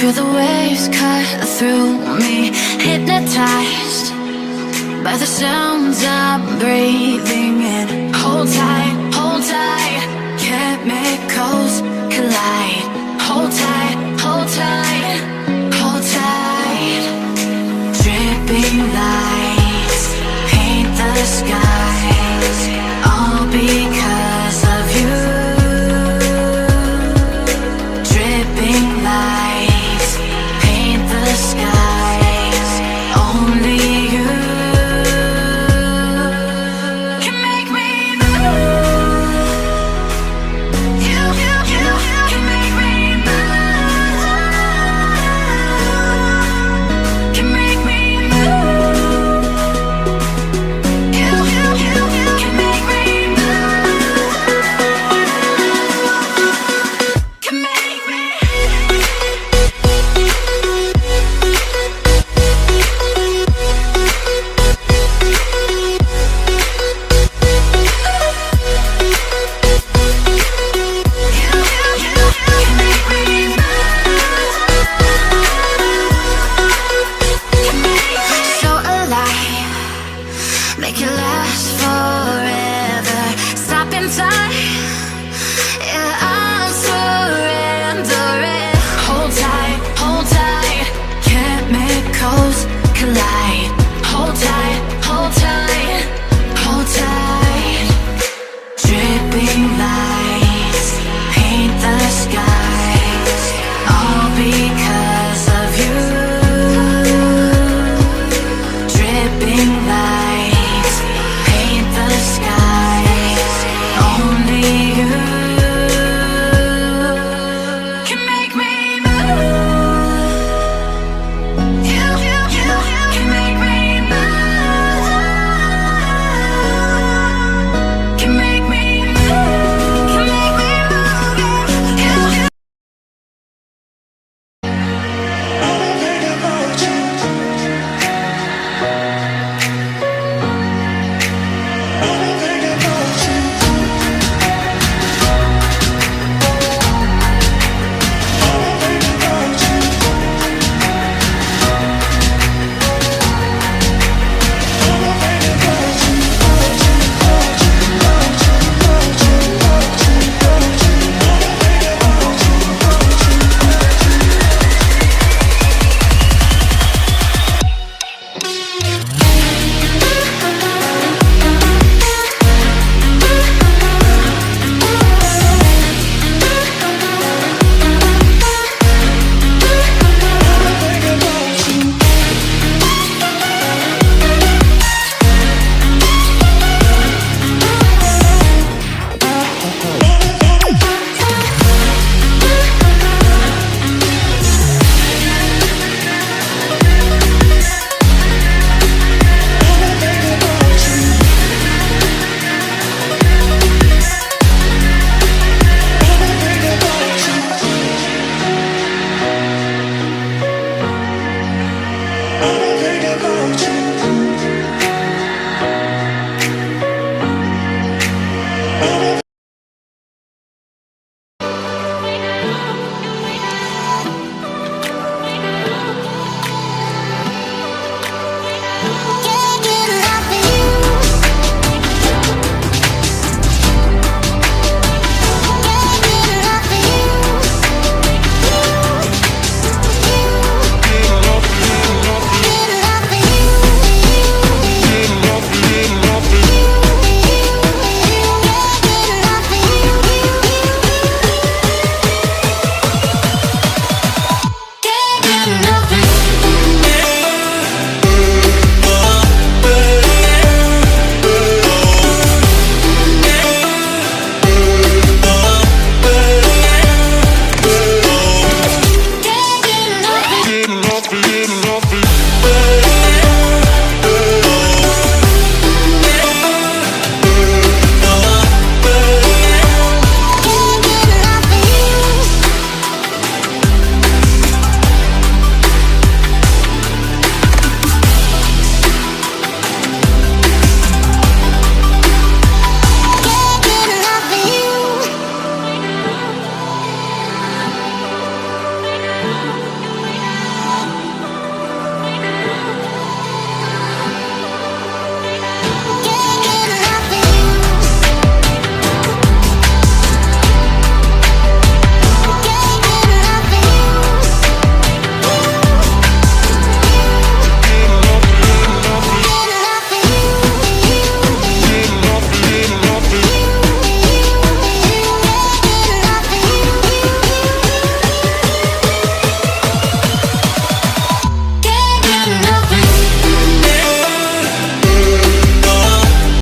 Feel the waves cut through me, hypnotized by the sounds I'm breathing in. Hold tight, hold tight, chemicals collide. Hold tight, hold tight, hold tight. Dripping lights paint the skies, all because of you. Dripping lights paint the skies, only you can make me move. You can make me move. Can make me move. You can make me move. Can make me. So alive, make it last forever. Stop in time.